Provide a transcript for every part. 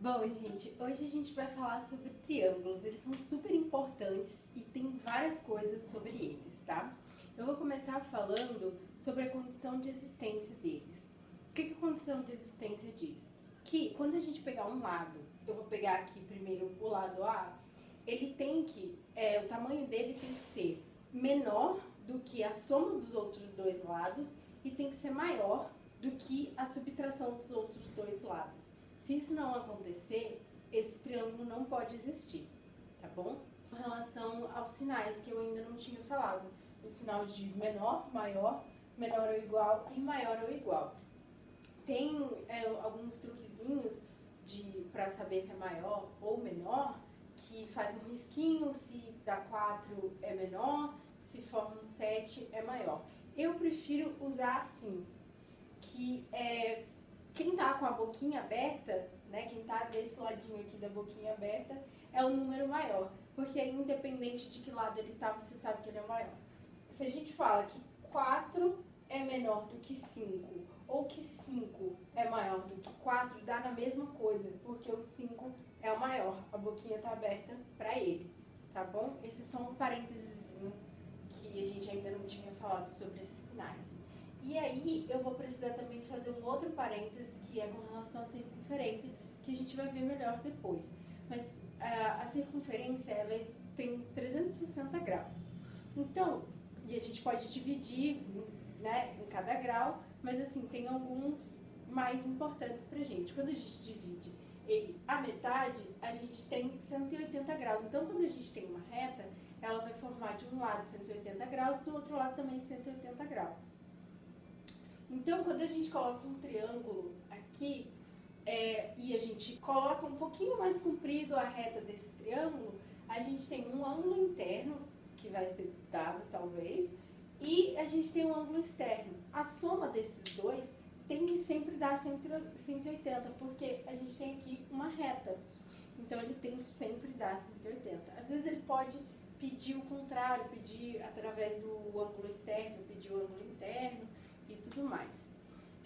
Bom, gente, hoje a gente vai falar sobre triângulos. Eles são super importantes e tem várias coisas sobre eles, tá? Eu vou começar falando sobre a condição de existência deles. O que a condição de existência diz? Que quando a gente pegar um lado, eu vou pegar aqui primeiro o lado A, ele tem que, o tamanho dele tem que ser menor do que a soma dos outros dois lados e tem que ser maior do que a subtração dos outros dois lados. Se isso não acontecer, esse triângulo não pode existir, tá bom? Com relação aos sinais que eu ainda não tinha falado, o sinal de menor, maior, menor ou igual e maior ou igual. Tem alguns truquezinhos para saber se é maior ou menor, que faz um risquinho, se dá 4 é menor, se forma um 7 é maior. Eu prefiro usar assim, que quem tá com a boquinha aberta, né, quem tá desse ladinho aqui da boquinha aberta, é o número maior, porque aí, independente de que lado ele tá, você sabe que ele é maior. Se a gente fala que 4 é menor do que 5, ou que 5 é maior do que 4, dá na mesma coisa, porque o 5 é o maior, a boquinha tá aberta para ele, tá bom? Esse é só um parênteses que a gente ainda não tinha falado sobre esses sinais. E aí eu vou precisar também fazer um outro parênteses, que é com relação à circunferência, que a gente vai ver melhor depois. Mas a circunferência, ela tem 360 graus. Então, e a gente pode dividir, né, em cada grau, mas assim, tem alguns mais importantes pra gente. Quando a gente divide ele à metade, a gente tem 180 graus. Então, quando a gente tem uma reta, ela vai formar de um lado 180 graus, do outro lado também 180 graus. Então, quando a gente coloca um triângulo aqui, e a gente coloca um pouquinho mais comprido a reta desse triângulo, a gente tem um ângulo interno, que vai ser dado talvez, e a gente tem um ângulo externo. A soma desses dois tem que sempre dar 180, porque a gente tem aqui uma reta. Então, ele tem que sempre dar 180. Às vezes ele pode pedir o contrário, pedir através do ângulo externo, pedir o ângulo interno, e tudo mais.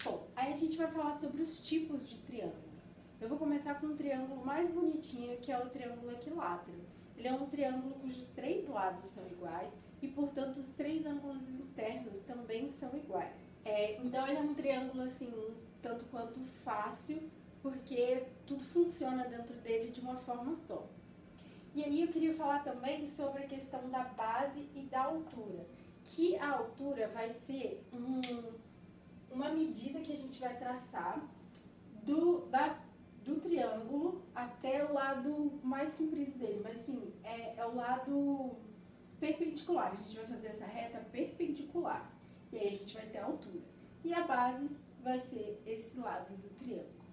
Bom, aí a gente vai falar sobre os tipos de triângulos. Eu vou começar com um triângulo mais bonitinho, que é o triângulo equilátero. Ele é um triângulo cujos 3 lados são iguais e, portanto, os 3 ângulos internos também são iguais. Então, ele é um triângulo, assim, tanto quanto fácil, porque tudo funciona dentro dele de uma forma só. E aí eu queria falar também sobre a questão da base e da altura, que a altura vai ser uma medida que a gente vai traçar do triângulo até o lado mais comprido dele, mas sim, é o lado perpendicular. A gente vai fazer essa reta perpendicular, e aí a gente vai ter a altura. E a base vai ser esse lado do triângulo.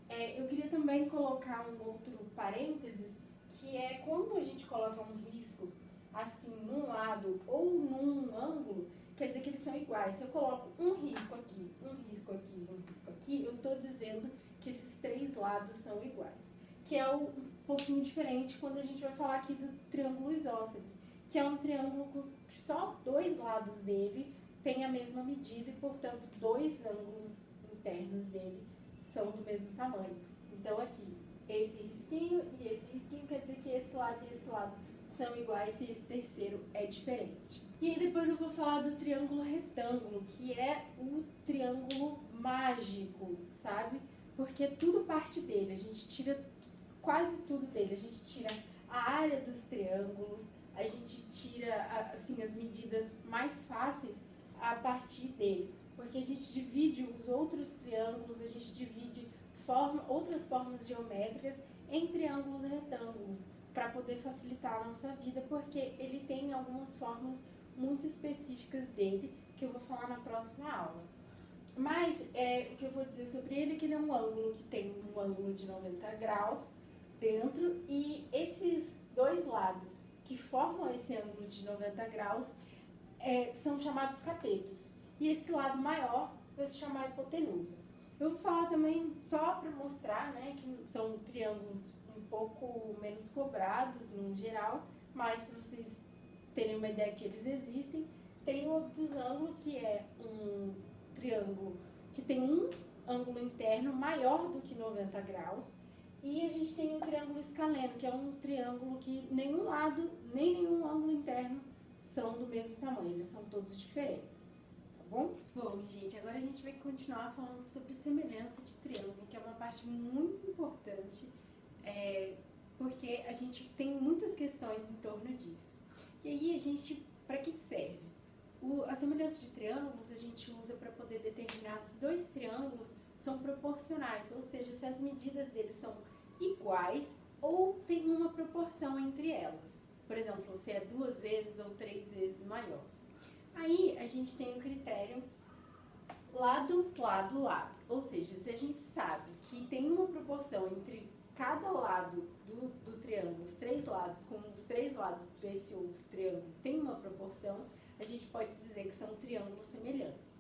Eu queria também colocar um outro parênteses, que é quando a gente coloca um risco assim num lado ou num ângulo, quer dizer que eles são iguais. Se eu coloco um risco aqui, um risco aqui, um risco aqui, eu estou dizendo que esses 3 lados são iguais. Que é um pouquinho diferente quando a gente vai falar aqui do triângulo isósceles, que é um triângulo que só 2 lados dele têm a mesma medida e, portanto, 2 ângulos internos dele são do mesmo tamanho. Então, aqui, esse risquinho e esse risquinho quer dizer que esse lado e esse lado são iguais e esse terceiro é diferente. E aí depois eu vou falar do triângulo retângulo, que é o triângulo mágico, sabe? Porque tudo parte dele, a gente tira quase tudo dele. A gente tira a área dos triângulos, a gente tira assim, as medidas mais fáceis a partir dele. Porque a gente divide os outros triângulos, a gente divide outras formas geométricas em triângulos e retângulos, para poder facilitar a nossa vida, porque ele tem algumas formas muito específicas dele, que eu vou falar na próxima aula. Mas o que eu vou dizer sobre ele é que ele é um ângulo que tem um ângulo de 90 graus dentro, e esses 2 lados que formam esse ângulo de 90 graus são chamados catetos. E esse lado maior vai se chamar hipotenusa. Eu vou falar também só para mostrar, né, que são triângulos um pouco menos cobrados no geral, mas para vocês terem uma ideia que eles existem. Tem o obtusângulo, que é um triângulo que tem um ângulo interno maior do que 90 graus E a gente tem o triângulo escaleno, que é um triângulo que nenhum lado, nem nenhum ângulo interno são do mesmo tamanho, eles são todos diferentes, tá bom? Bom, gente, agora a gente vai continuar falando sobre semelhança de triângulo, que é uma parte muito importante, porque a gente tem muitas questões em torno disso. E aí, para que serve? A semelhança de triângulos a gente usa para poder determinar se dois triângulos são proporcionais, ou seja, se as medidas deles são iguais ou tem uma proporção entre elas. Por exemplo, se é 2 vezes ou 3 vezes maior. Aí a gente tem o critério lado, lado, lado. Ou seja, se a gente sabe que tem uma proporção entre cada lado do triângulo, os 3 lados, com os 3 lados desse outro triângulo tem uma proporção, a gente pode dizer que são triângulos semelhantes.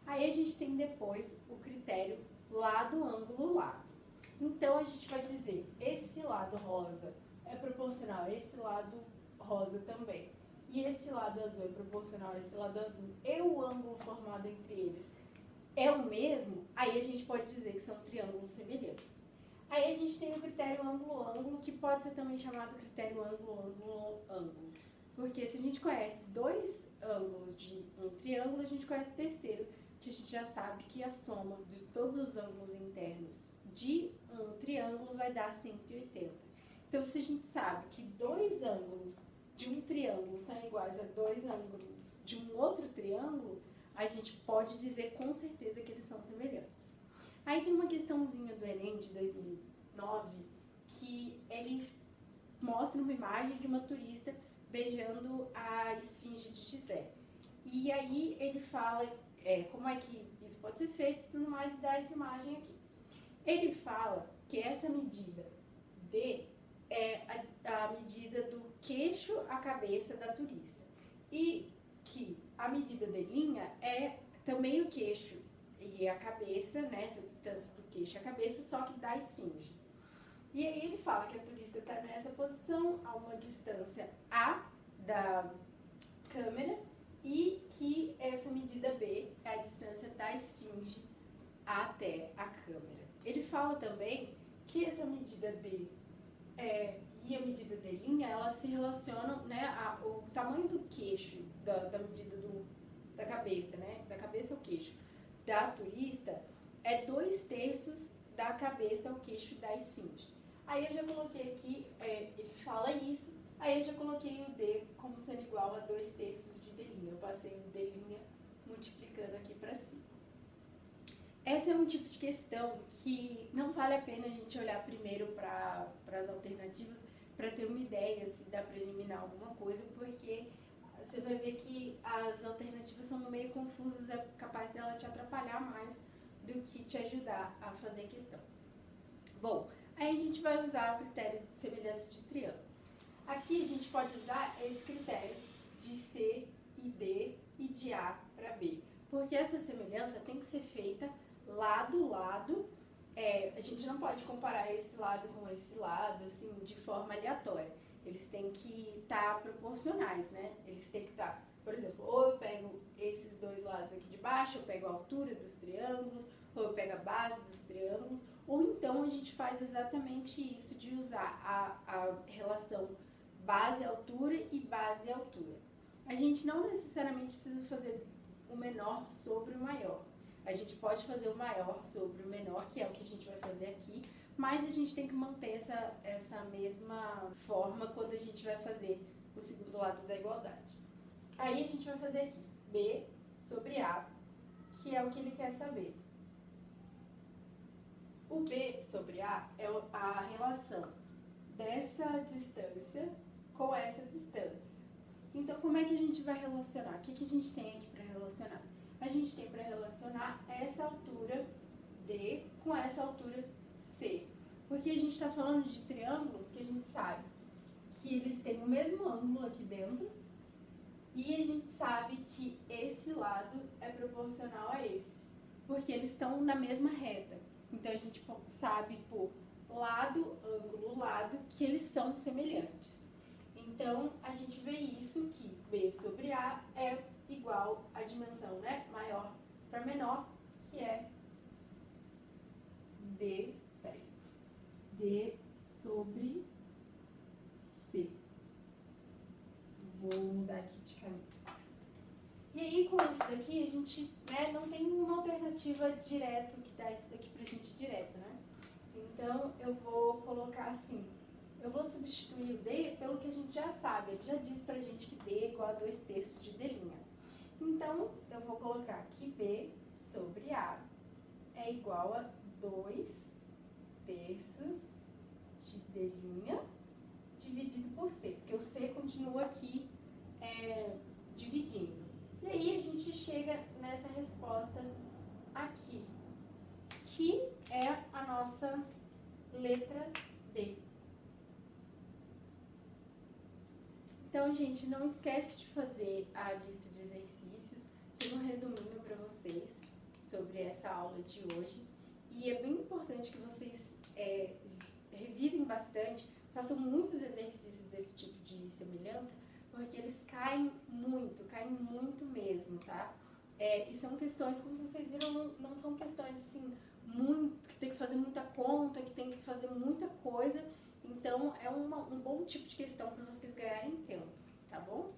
Aí a gente tem depois o critério lado, ângulo, lado. Então a gente vai dizer, esse lado rosa é proporcional a esse lado rosa também. E esse lado azul é proporcional a esse lado azul. E o ângulo formado entre eles é o mesmo, aí a gente pode dizer que são triângulos semelhantes. Aí a gente tem o critério ângulo-ângulo, que pode ser também chamado critério ângulo-ângulo-ângulo. Porque se a gente conhece 2 ângulos de um triângulo, a gente conhece o terceiro, que a gente já sabe que a soma de todos os ângulos internos de um triângulo vai dar 180. Então, se a gente sabe que 2 ângulos de um triângulo são iguais a 2 ângulos de um outro triângulo, a gente pode dizer com certeza que eles são semelhantes. Aí tem uma questãozinha do Enem de 2009 que ele mostra uma imagem de uma turista beijando a esfinge de Gizé. E aí ele fala como é que isso pode ser feito e tudo mais, e dá essa imagem aqui. Ele fala que essa medida D é a medida do queixo à cabeça da turista. E que a medida D' é também o queixo e a cabeça, né, essa distância do queixo à cabeça, só que da esfinge. E aí ele fala que a turista está nessa posição, a uma distância A da câmera, e que essa medida B é a distância da esfinge até a câmera. Ele fala também que essa medida D e a medida D', elas se relacionam, né, o tamanho do queixo, da medida da cabeça, né, da cabeça ao queixo da turista é 2/3 da cabeça ao queixo da esfinge. Aí eu já coloquei aqui, ele fala isso, aí eu já coloquei o D como sendo igual a 2/3 de D'. Eu passei o D' multiplicando aqui para cima. Esse é um tipo de questão que não vale a pena a gente olhar primeiro para as alternativas para ter uma ideia se dá para eliminar alguma coisa, porque você vai ver que as alternativas são meio confusas, é capaz dela te atrapalhar mais do que te ajudar a fazer a questão. Bom, aí a gente vai usar o critério de semelhança de triângulo. Aqui a gente pode usar esse critério de C e D e de A para B, porque essa semelhança tem que ser feita lado, lado. A gente não pode comparar esse lado com esse lado, assim, de forma aleatória. Eles têm que estar proporcionais, né? Eles têm que estar, por exemplo, ou eu pego esses 2 lados aqui de baixo, eu pego a altura dos triângulos, ou eu pego a base dos triângulos, ou então a gente faz exatamente isso de usar a relação base-altura e base-altura. A gente não necessariamente precisa fazer o menor sobre o maior. A gente pode fazer o maior sobre o menor, que é o que a gente vai fazer aqui, mas a gente tem que manter essa mesma forma quando a gente vai fazer o segundo lado da igualdade. Aí a gente vai fazer aqui B sobre A, que é o que ele quer saber. O B sobre A é a relação dessa distância com essa distância. Então, como é que a gente vai relacionar? O que a gente tem aqui para relacionar? A gente tem para relacionar essa altura D com essa altura C. Porque a gente está falando de triângulos que a gente sabe que eles têm o mesmo ângulo aqui dentro e a gente sabe que esse lado é proporcional a esse, porque eles estão na mesma reta. Então a gente sabe por lado, ângulo, lado, que eles são semelhantes. Então a gente vê isso que B sobre A é igual à dimensão, né, maior para menor, que é D D sobre C. Vou mudar aqui de caneta. E aí, com isso daqui, a gente não tem uma alternativa direta que dá isso daqui pra gente direto, né? Então, eu vou colocar assim. Eu vou substituir o D pelo que a gente já sabe. Ele já diz pra gente que D é igual a 2/3 de D'. Então, eu vou colocar que B sobre A é igual a 2/3 de D' dividido por C. Porque o C continua aqui dividindo. E aí, a gente chega nessa resposta aqui, que é a nossa letra D. Então, gente, não esquece de fazer a lista de exercícios. Tem um resuminho para vocês sobre essa aula de hoje. E é bem importante que vocês revisem bastante, façam muitos exercícios desse tipo de semelhança, porque eles caem muito mesmo, tá? E são questões, como vocês viram, não são questões assim, que tem que fazer muita conta, que tem que fazer muita coisa. Então, é um bom tipo de questão para vocês ganharem tempo, tá bom?